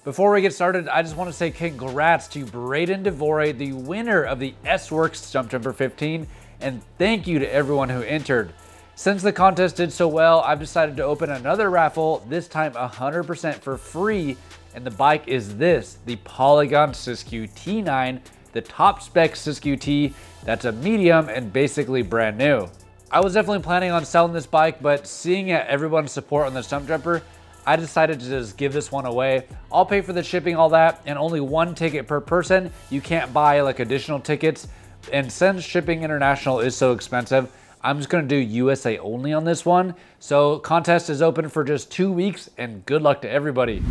Before we get started, I just want to say congrats to Braden DeVore, the winner of the S-Works Stump Jumper 15, and thank you to everyone who entered. Since the contest did so well, I've decided to open another raffle, this time 100% for free, and the bike is this, the Polygon Siskiyou T9, the top spec Siskiyou T that's a medium and basically brand new. I was definitely planning on selling this bike, but seeing everyone's support on the Stump Jumper, I decided to just give this one away. I'll pay for the shipping, all that, and only one ticket per person. You can't buy like additional tickets. And since shipping international is so expensive, I'm just gonna do USA only on this one. So contest is open for just 2 weeks and good luck to everybody.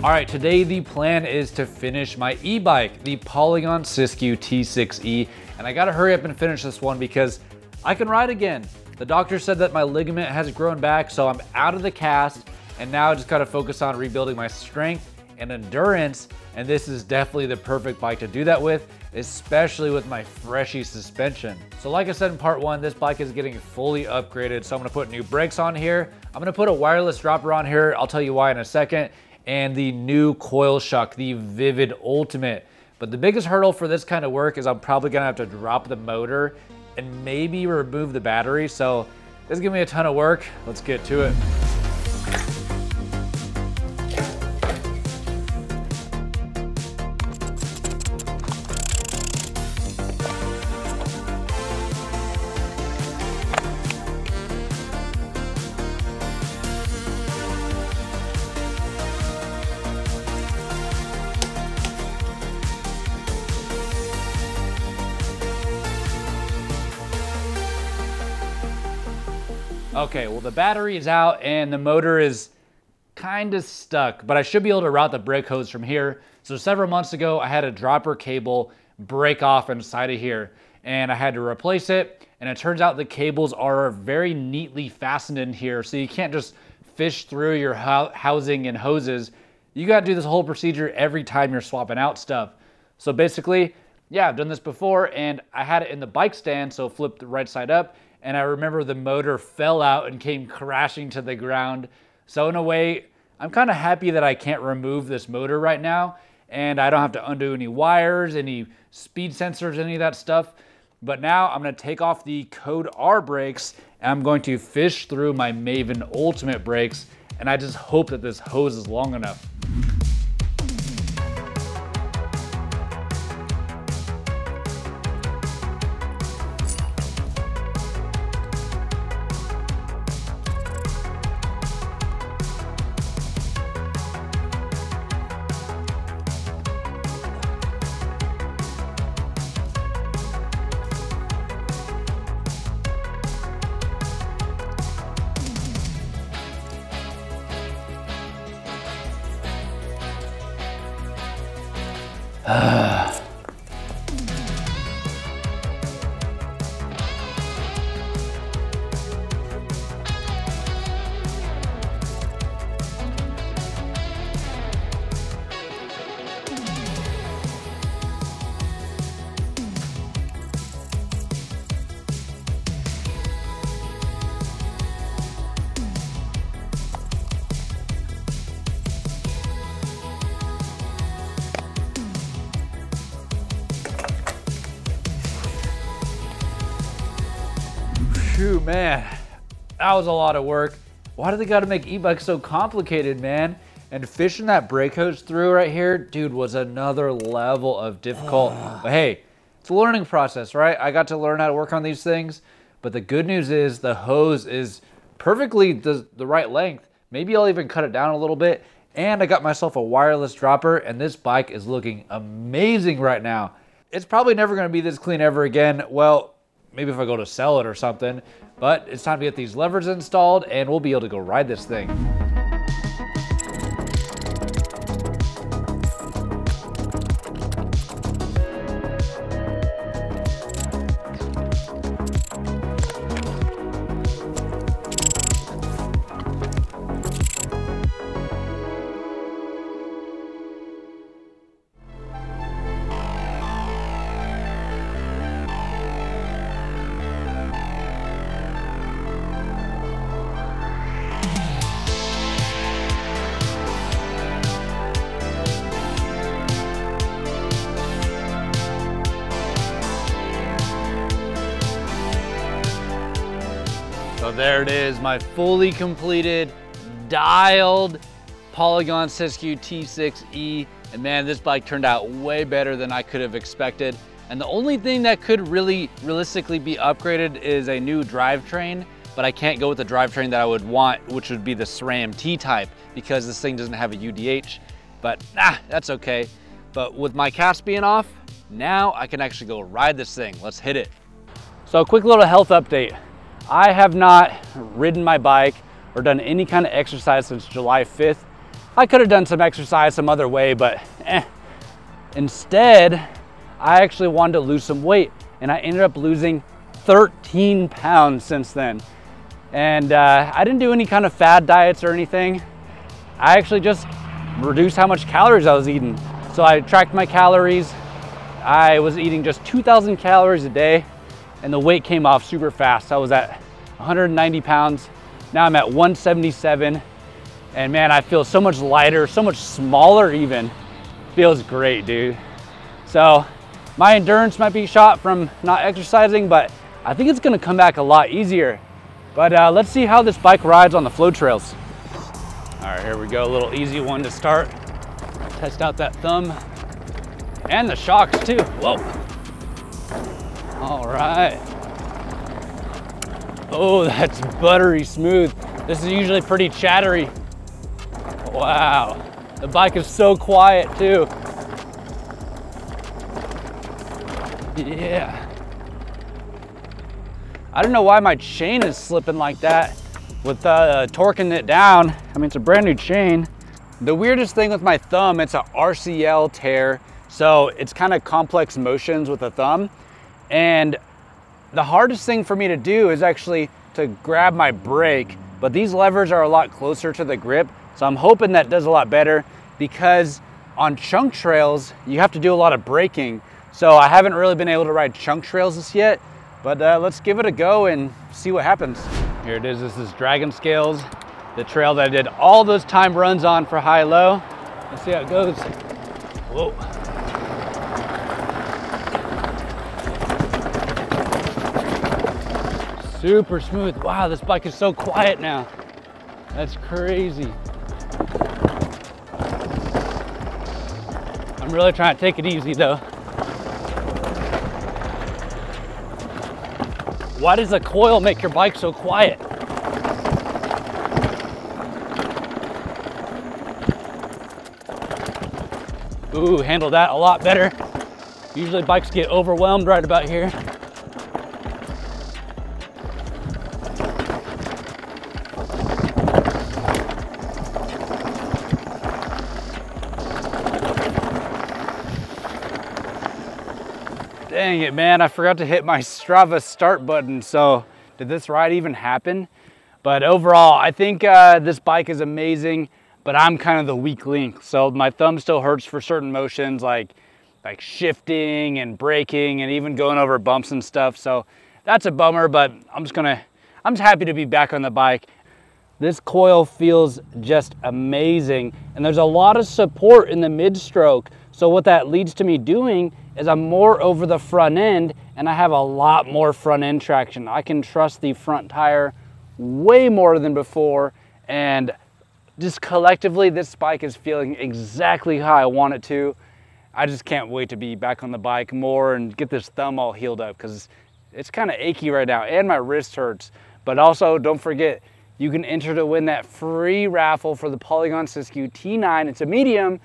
All right, today the plan is to finish my e-bike, the Polygon Siskiyou T6E. And I gotta hurry up and finish this one because I can ride again. The doctor said that my ligament has grown back, so I'm out of the cast, and now I just gotta focus on rebuilding my strength and endurance, and this is definitely the perfect bike to do that with, especially with my freshy suspension. So like I said in part one, this bike is getting fully upgraded, so I'm gonna put new brakes on here. I'm gonna put a wireless dropper on here, I'll tell you why in a second, and the new coil shock, the Vivid Ultimate. But the biggest hurdle for this kind of work is I'm probably gonna have to drop the motor and maybe remove the battery. So this is gonna be a ton of work. Let's get to it. Okay, well the battery is out and the motor is kind of stuck, but I should be able to route the brake hose from here. So several months ago, I had a dropper cable break off inside of here and I had to replace it. And it turns out the cables are very neatly fastened in here. So you can't just fish through your housing and hoses. You got to do this whole procedure every time you're swapping out stuff. So basically, yeah, I've done this before and I had it in the bike stand, so flipped the right side up. And I remember the motor fell out and came crashing to the ground. So in a way, I'm kind of happy that I can't remove this motor right now and I don't have to undo any wires, any speed sensors, any of that stuff. But now I'm gonna take off the Code R brakes and I'm going to fish through my Maven Ultimate brakes, and I just hope that this hose is long enough. Phew, man, that was a lot of work. Why do they gotta make e-bikes so complicated, man? And fishing that brake hose through right here, dude, was another level of difficult. But hey, it's a learning process, right? I got to learn how to work on these things. But the good news is the hose is perfectly the right length. Maybe I'll even cut it down a little bit. And I got myself a wireless dropper, and this bike is looking amazing right now. It's probably never gonna be this clean ever again. Well, maybe if I go to sell it or something, but it's time to get these levers installed and we'll be able to go ride this thing. there it is, my fully completed, dialed Polygon Siskiyou T6E. And man, this bike turned out way better than I could have expected. And the only thing that could really realistically be upgraded is a new drivetrain, but I can't go with the drivetrain that I would want, which would be the SRAM T-Type, because this thing doesn't have a UDH, but that's okay. But with my cast being off, now I can actually go ride this thing. Let's hit it. So a quick little health update. I have not ridden my bike or done any kind of exercise since July 5th. I could have done some exercise some other way, but Instead, I actually wanted to lose some weight, and I ended up losing 13 pounds since then. And I didn't do any kind of fad diets or anything. I actually just reduced how much calories I was eating. So I tracked my calories. I was eating just 2,000 calories a day, and the weight came off super fast. I was at 190 pounds. Now I'm at 177. And man, I feel so much lighter, so much smaller even. Feels great, dude. So my endurance might be shot from not exercising, but I think it's gonna come back a lot easier. But let's see how this bike rides on the flow trails. All right, here we go, a little easy one to start. Test out that thumb and the shocks too, whoa. All right. Oh, that's buttery smooth. This is usually pretty chattery. Wow, the bike is so quiet too. Yeah. I don't know why my chain is slipping like that with torquing it down. I mean, it's a brand new chain. The weirdest thing with my thumb, it's a RCL tear. So it's kind of complex motions with the thumb. And the hardest thing for me to do is actually to grab my brake, but these levers are a lot closer to the grip. So I'm hoping that does a lot better, because on chunk trails, you have to do a lot of braking. So I haven't really been able to ride chunk trails this yet, but let's give it a go and see what happens. Here it is, this is Dragon Scales, the trail that I did all those time runs on for high-low. Let's see how it goes. Whoa. Super smooth. Wow, this bike is so quiet now. That's crazy. I'm really trying to take it easy though. Why does the coil make your bike so quiet? Ooh, handle that a lot better. Usually bikes get overwhelmed right about here. Dang it, man, I forgot to hit my Strava start button, so did this ride even happen? But overall, I think this bike is amazing, but I'm kind of the weak link. So my thumb still hurts for certain motions like shifting and braking and even going over bumps and stuff. So that's a bummer, but I'm just happy to be back on the bike. This coil feels just amazing, and there's a lot of support in the mid-stroke. So what that leads to me doing is I'm more over the front end, and I have a lot more front end traction. I can trust the front tire way more than before, and just collectively, this bike is feeling exactly how I want it to. I just can't wait to be back on the bike more and get this thumb all healed up, because it's kind of achy right now, and my wrist hurts. But also, don't forget, you can enter to win that free raffle for the Polygon Siskiyou T9. It's a medium.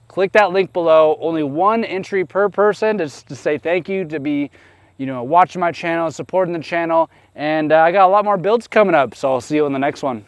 Click that link below. Only one entry per person to say thank you, to be, watching my channel, supporting the channel. And I got a lot more builds coming up, so I'll see you in the next one.